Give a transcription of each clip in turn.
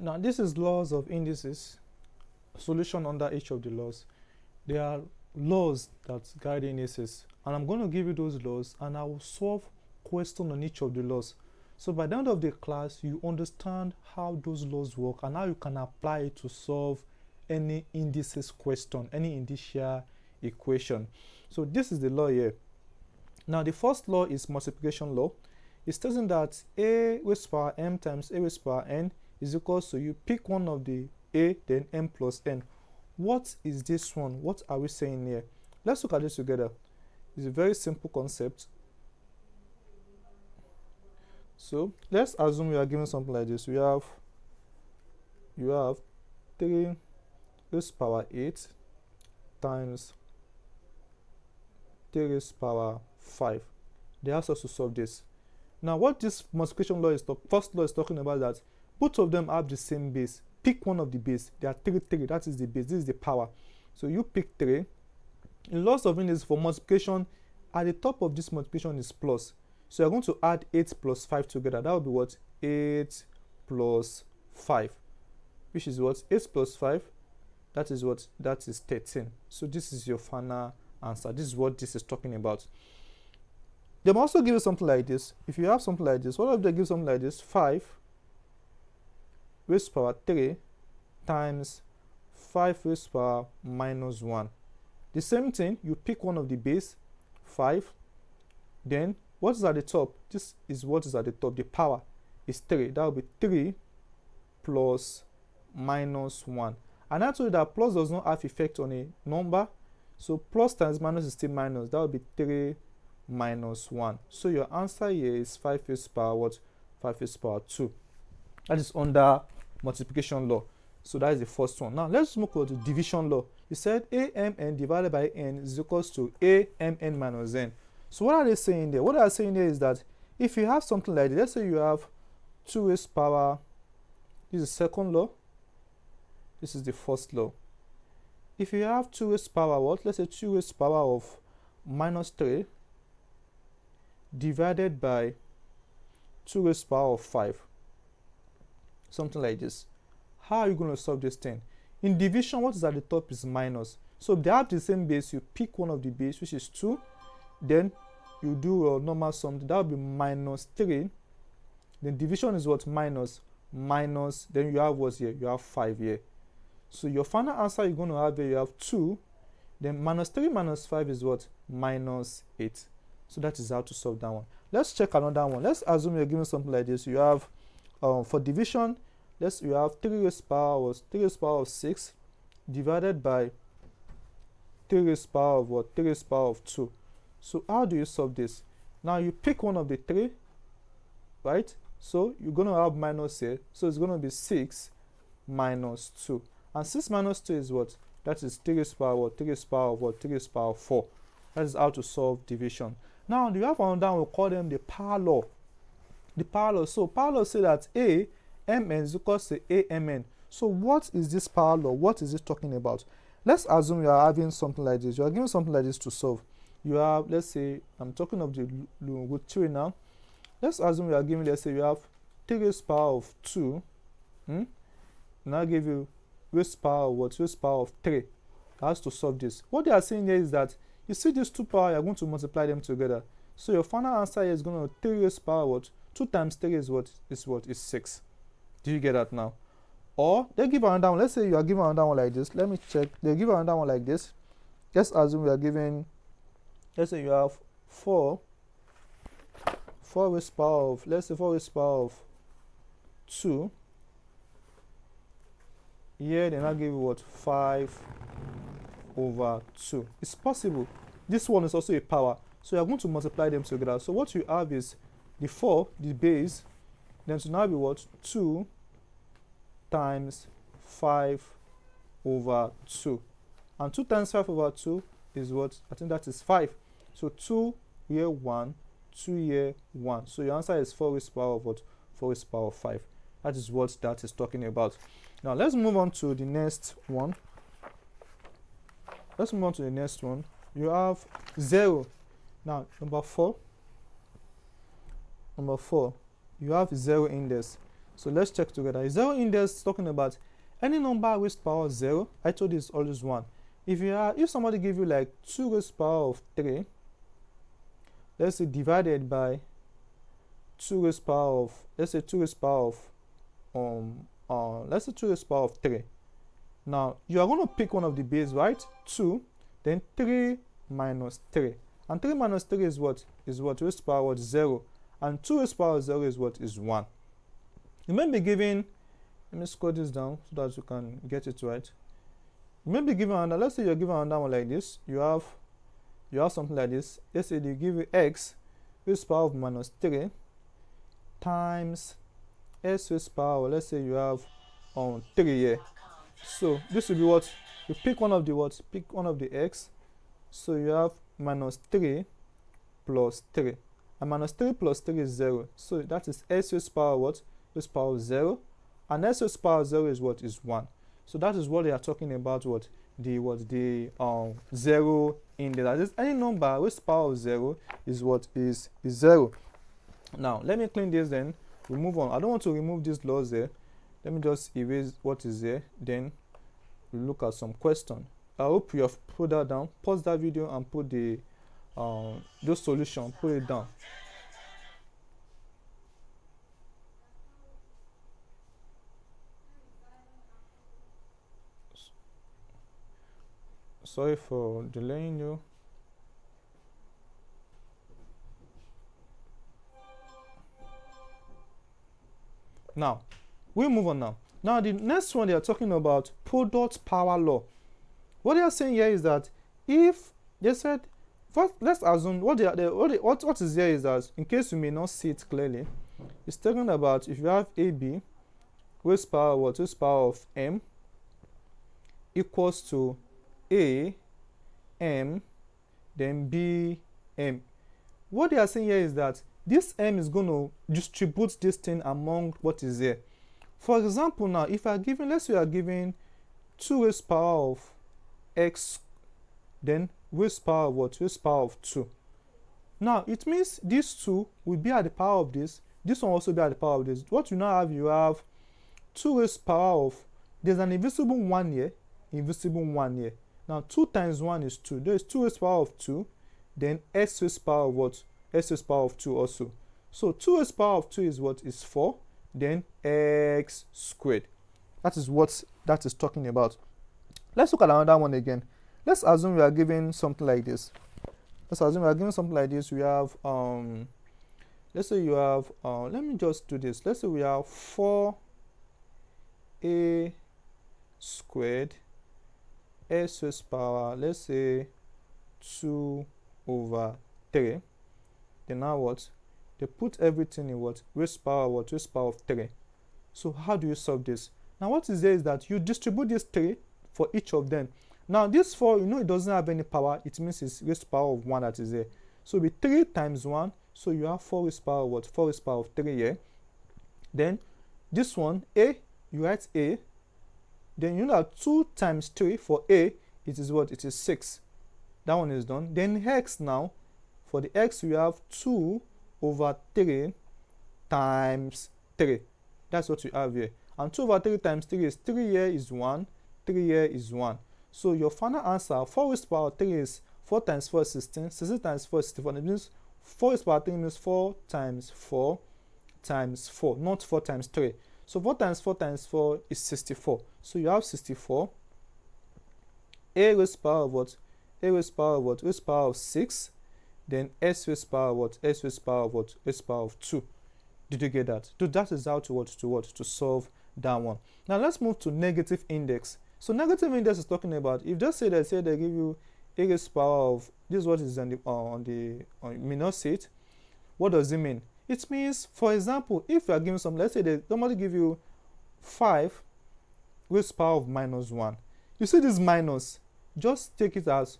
Now this is laws of indices, solution under each of the laws. There are laws that guide indices, and I'm going to give you those laws, and I will solve question on each of the laws. So by the end of the class, you understand how those laws work and how you can apply it to solve any indices question, any indicial equation. So this is the law here. Now the first law is multiplication law. It's stating that a raised to power m times a raised to power n is equals to, you pick one of the a, then m plus n. What is this one? What are we saying here? Let's look at this together. It's a very simple concept. So let's assume we are given something like this. You have 3 raised to power 8 times 3 raised to power 5. They ask us to solve this. Now what this multiplication law is, the first law is talking about, that both of them have the same base. Pick one of the base. There are 3, that is the base, this is the power. So you pick 3. In laws of indices for multiplication, at the top of this multiplication is plus. So you're going to add 8 plus 5 together. That will be what? 8 plus 5. Which is what? 8 plus 5. That is what? That is 13. So this is your final answer. This is what this is talking about. They will also give you something like this. If you have something like this, what if they give something like this? 5 raised to power 3 times 5 raised to power minus 1. The same thing, you pick one of the base, 5. Then what is at the top? This is what is at the top. The power is 3. That will be 3 plus minus 1. And I told you that plus does not have effect on a number. So plus times minus is still minus. That will be 3 minus 1. So your answer here is 5 raised to power what? 5 raised to power 2. That is under multiplication law. So that is the first one. Now let's move on to division law. You said amn divided by n is equals to amn minus n. So what are they saying there? What they are saying there is that if you have something like this, let's say you have 2 raised to power, this is the second law, this is the first law. If you have 2 raised to power what? Let's say 2 raised to power of minus 3 divided by 2 raised to power of 5. Something like this. How are you going to solve this thing? In division, what is at the top is minus. So if they have the same base, you pick one of the base, which is 2. Then you do a normal sum. That will be minus 3. Then division is what? Minus. Then you have what's here? You have 5 here. So your final answer you're going to have here, you have 2. Then minus 3 minus 5 is what? Minus 8. So that is how to solve that one. Let's check another one. Let's assume you're given something like this. You have, for division, you have 3 raised to power 6 divided by 3 raised to power of what? 3 raised to power of 2. So how do you solve this? Now you pick one of the 3, right? So you're going to have minus here. So it's going to be 6 minus 2. And 6 minus 2 is what? That is 3 raised to power what? 3 raised to power of what? 3 raised to power of 4. That is how to solve division. Now do you have another one? We'll call them the power law. The power law. So power law say that amn is equals to amn. So what is this power law? What is it talking about? Let's assume you are having something like this. You are given something like this to solve. You have, let's say, I'm talking of the root 3 now. Let's assume you are given, let's say you have 3 raised to power of 2. And I'll give you raised to power of what? Raised to power of 3. That has to solve this. What they are saying here is that you see these two powers, you are going to multiply them together. So your final answer here is going to 3 raised to power what? 2 times 3 is what? Is 6. Do you get that now? Or they give another one. Let's say you are given another one like this. Let me check. They give another one like this. Let's assume we are given, let's say you have 4 raised to power of, let's say 4 raised to power of 2. Here they now give you what? 5 over 2. It's possible. This one is also a power. So you are going to multiply them together. So what you have is the 4, the base, then to now be what? 2 times 5 over 2. And 2 times 5 over 2 is what? I think that is 5. So 2 here 1, 2 here 1. So your answer is 4 raised to power of what? 4 raised to power of 5. That is what that is talking about. Now let's move on to the next one. Let's move on to the next one. You have 0. Now number 4. You have 0 index. So let's check together. Zero index is talking about any number raised power 0. I told you it's always 1. If somebody give you like 2 raised power of 3, let's say divided by 2 raised power of, let's say 2 raised power of let's say 2 raised power of 3. Now you are going to pick one of the base, right? 2, then 3 minus 3. And 3 minus 3 is what? Is what? Raised power what? 0. And 2 raised power 0 is what? Is 1. You may be given, let me scroll this down so that you can get it right. You may be given another, let's say you're given another one like this. You have something like this. Let's say they give you x raised power of minus 3 times s raised power, let's say you have 3 here. So this will be what? You pick one of the what? Pick one of the x. So you have minus 3 plus 3. And minus 3 plus 3 is 0. So that is s raised power what? Raised power 0. And s raised power 0 is what? Is 1. So that is what they are talking about, what? The 0 index. That is any number raised power of 0 is what? Is 0. Now let me clean this, then we move on. I don't want to remove these laws there. Let me just erase what is there, then we look at some question. I hope you have put that down. Pause that video and put the solution, put it down. Sorry for delaying you. Now we move on now. Now the next one, they are talking about product power law. What they are saying here is that if they said, first, let's assume what is here is that, in case you may not see it clearly, it's talking about if you have AB raised power what? Raised power of m equals to A m then B m. What they are saying here is that this m is going to distribute this thing among what is here. For example, now if I given, let's say we are given 2 raised power of x, then raised power of what? Raised power of 2. Now it means these 2 will be at the power of this one also be at the power of this. What you now have, you have 2 raised power of, there's an invisible 1 here, invisible 1 here. Now 2 times 1 is 2. There is 2 raised power of 2, then s raised power of what? S raised power of 2 also. So 2 raised power of 2 is what? Is 4, then x squared. That is what that is talking about. Let's look at another one again. Let's assume we are given something like this. Let's assume we are given something like this. We have let's say you have let me just do this. Let's say we have 4a squared s raised power, let's say 2 over 3. Then now what? They put everything in what? Raised power what? Raised power of 3. So how do you solve this? Now what is there is that you distribute this 3 for each of them. Now this 4, you know, it doesn't have any power. It means it's raised power of 1 that is there. So it'll be 3 times 1. So you have 4 raised power what? 4 raised power of 3 here. Then this one, a, you write a. Then you know that 2 times 3 for a, it is what? It is 6. That one is done. Then x now, for the x we have 2 over 3 times 3. That's what you have here. And 2 over 3 times 3 is 3 here is 1, 3 here is 1. So your final answer, 4 raised power 3 is 4 times 4 is 16, 16 times 4 is 64. It means 4 raised power 3 means 4 times 4 times 4, not 4 times 3. So 4 times 4 times 4 is 64. So you have 64. A raised power what? A raised power what? Raised power of 6. Then s raised power what? S raised power what? Raised power of 2. Did you get that? So that is how to solve that one. Now let's move to negative index. So negative index is talking about, if just say they give you a raised power of, this is what is on you may not see it. What does it mean? It means, for example, if you are given some, let's say somebody give you 5 raised power of minus 1. You see this minus, just take it as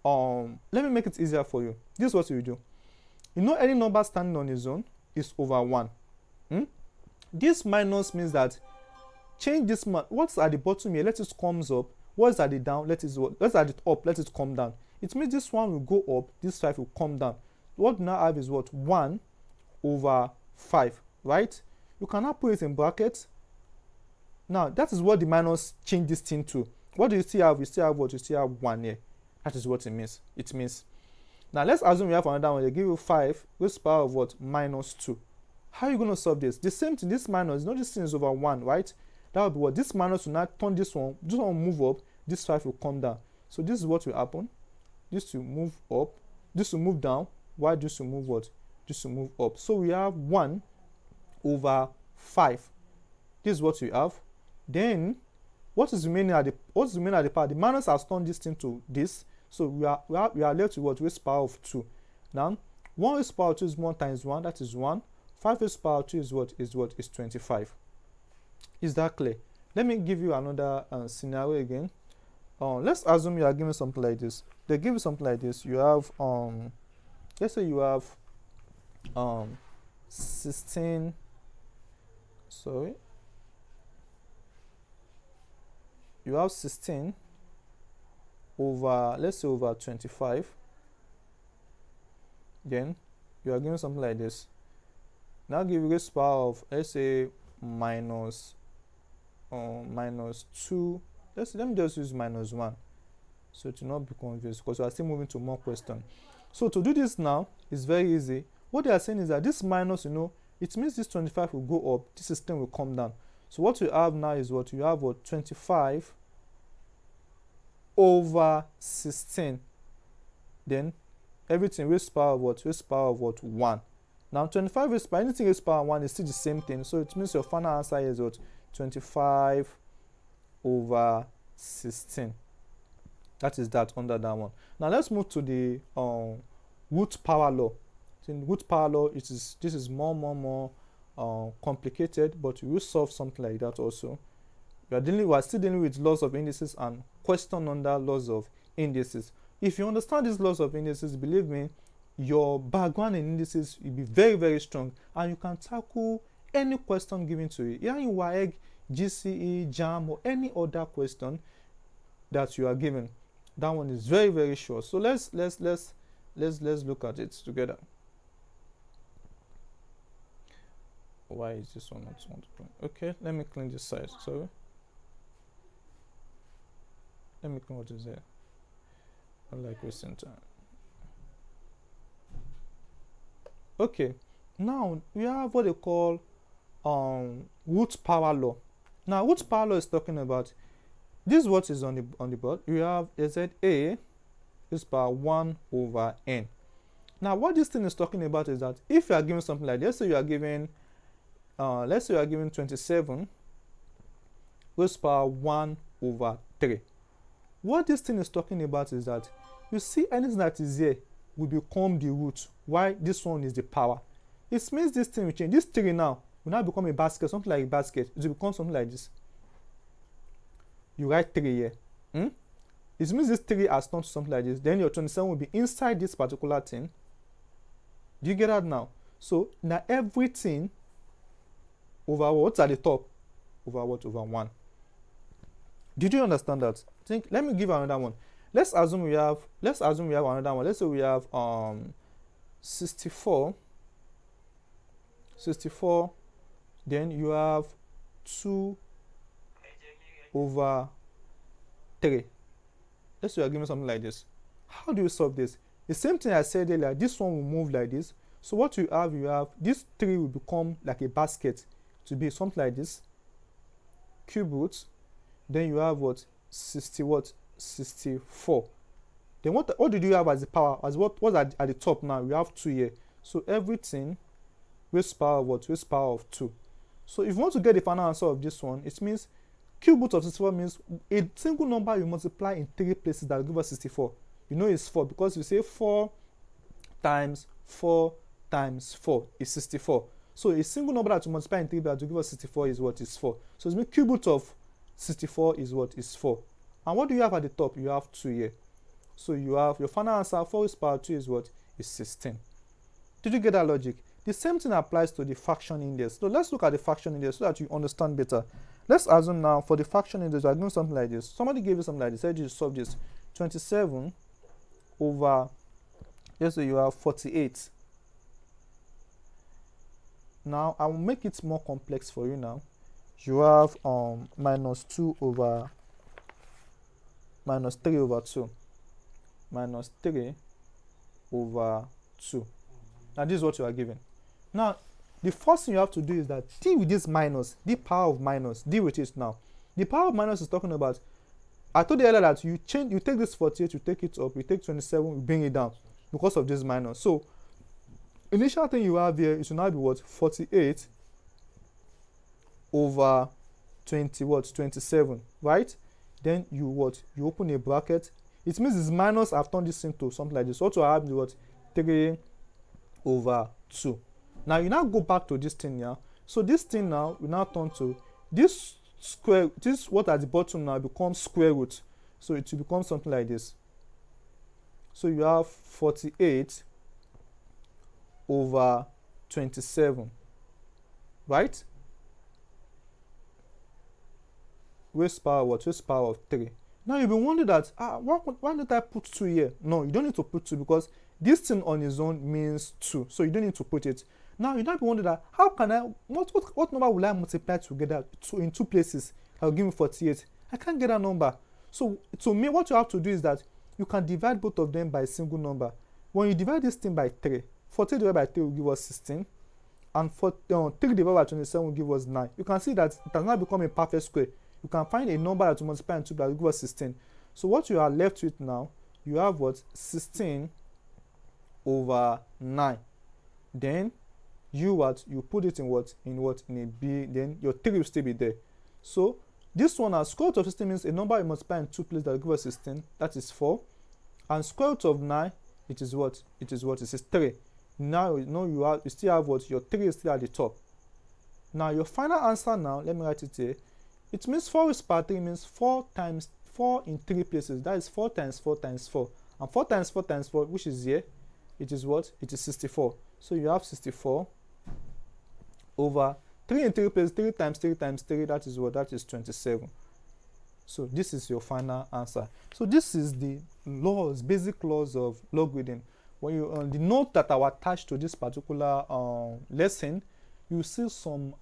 let me make it easier for you. This is what you do. You know, any number standing on its own is over 1. This minus means that change this, what's at the bottom here, let it comes up. What's at the down, what's at the up, let it come down. It means this one will go up, this 5 will come down. What we now have is what? 1 over 5, right? you can now put it in brackets. Now that is what the minus change this thing to. What do you still have? You still have what? You still have 1 here. That is what it means. Now let's assume we have another one. They give you 5 raised to the power of what? Minus 2. How are you going to solve this? The same thing, this minus, not this thing is over 1, right? That would be what? This minus will not turn this one will move up, this 5 will come down. So this is what will happen. This will move up, this will move down, while this will move what? This will move up. So we have 1 over 5. This is what we have. Then what is remaining at the part? The minus has turned this thing to this. So we are left with what? Raised to the power of 2. Now 1 raised to the power of 2 is 1 times 1, that is 1. 5 raised to the power of 2 is what? Is 25. Is that clear? Let me give you another scenario again. Let's assume you are given something like this. They give you something like this. You have let's say you have 16. Sorry. You have 16 over, let's say, over 25. Then you are given something like this. Now give you raised to the power of, let's say, minus 2. Let me just use minus 1, so to not be confused, because we are still moving to more question. So to do this now is very easy. What they are saying is that this minus, it means this 25 will go up, this 16 will come down. So what you have now is what? You have what? 25 over 16. Then everything raised to the power of what? Raised to the power of what? 1. Now 25 raised to the power, anything raised to the power 1 is still the same thing. So it means your final answer is what? 25 over 16. That is that under that one. Now let's move to the root power law. In root power law, this is more complicated, but we will solve something like that also. We are still dealing with laws of indices and question under laws of indices. If you understand these laws of indices, believe me, your background in indices will be very, very strong, and you can tackle any question given to you. Here in WAEG, GCE, JAM, or any other question that you are given. That one is very, very short. So let's look at it together. Why is this one not on the point? Okay, let me clean this side. Sorry. Let me clean what is there. I like wasting time. Okay, now we have what they call root power law. Now root power law is talking about this is what is on the board. You have A is power 1 over n. Now what this thing is talking about is that if you are given something like this, let's say you are given 27 raised to power 1 over 3. What this thing is talking about is that you see anything that is here will become the root, while this one is the power. It means this thing will change. This 3 now will now become a basket, something like a basket. It will become something like this. You write 3 here. It means this 3 has turned to something like this. Then your 27 will be inside this particular thing. Do you get that now? So now everything over what's at the top over what? Over 1. Did you understand that? Let me give another one. Let's assume we have another one. Let's say we have 64. Then you have 2 over 3. Let's say we are given something like this. How do you solve this? The same thing I said earlier. This one will move like this. So what you have this 3 will become like a basket to be something like this. Cube root. Then you have what? 64. Then what did you have as the power? As what's at the top now? We have 2 here. So everything raised to the power of what? Raised to the power of 2. So if you want to get the final answer of this one, it means cube root of 64 means a single number you multiply in 3 places that will give us 64. You know it's 4 because you say 4 times 4 times 4 is 64. So a single number that you multiply in 3 that will give us 64 is what? Is 4. So it means cube root of 64 is what? Is 4. And what do you have at the top? You have 2 here. So you have your final answer 4 raised to the power 2 is what? Is 16. Did you get that logic? The same thing applies to the fraction index. So let's look at the fraction index so that you understand better. Let's assume now for the fraction index, we are doing something like this. Somebody gave you something like this. Said you solve this. 27 over, let's say you have 48. now I will make it more complex for you now. You have minus 2 over minus 3 over 2 minus 3 over 2. Now this is what you are given. Now the first thing you have to do is that deal with this minus, the power of minus, deal with it now. The power of minus is talking about, I told you earlier that you take this 48, you take it up, you take 27, you bring it down because of this minus. So initial thing you have here is to now be what? 48 over 27, right? Then you what? You open a bracket. It means this minus, I've turned this into something like this. What will happen is what? 3 over 2. Now you now go back to this thing here. So this thing now we now turn to this square, this what at the bottom now becomes square root. So it will become something like this. So you have 48 over 27, right? Raised power what? Raised power of 3. Now you'll be wondering that, why don't I put 2 here? No, you don't need to put 2 because this thing on its own means 2. So you don't need to put it. Now you might be wondering that, how can I, what number will I multiply together in 2 places? I'll give me 48. I can't get that number. So to me, what you have to do is that you can divide both of them by a single number. When you divide this thing by 3, 48 divided by 3 will give us 16. And 3 divided by 27 will give us 9. You can see that it has now become a perfect square. You can find a number that will multiply into that will give us 16. So what you are left with now, you have what? 16 over 9. Then you put it in a b, then your 3 will still be there. So this one, as square root of 16 means a number you multiply in 2 places that will give us 16, that is 4. And square root of 9, it is what? It is 3. Now you still have what? Your 3 is still at the top. Now your final answer now, let me write it here. It means 4 raised power 3 means 4 times 4 in 3 places. That is 4 times 4 times 4. And 4 times 4 times 4, which is here, it is what? It is 64. So you have 64 over 3 in 3 places, 3 times 3 times 3, that is what? That is 27. So this is your final answer. So this is the laws, basic laws of logarithm. When you the note that are attached to this particular lesson, you see some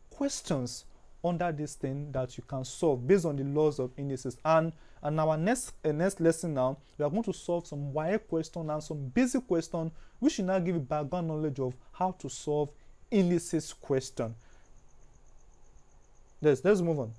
questions under this thing that you can solve based on the laws of indices. And our next lesson now, we are going to solve some wire question and some basic question which should now give you background knowledge of how to solve indices question. Let's move on.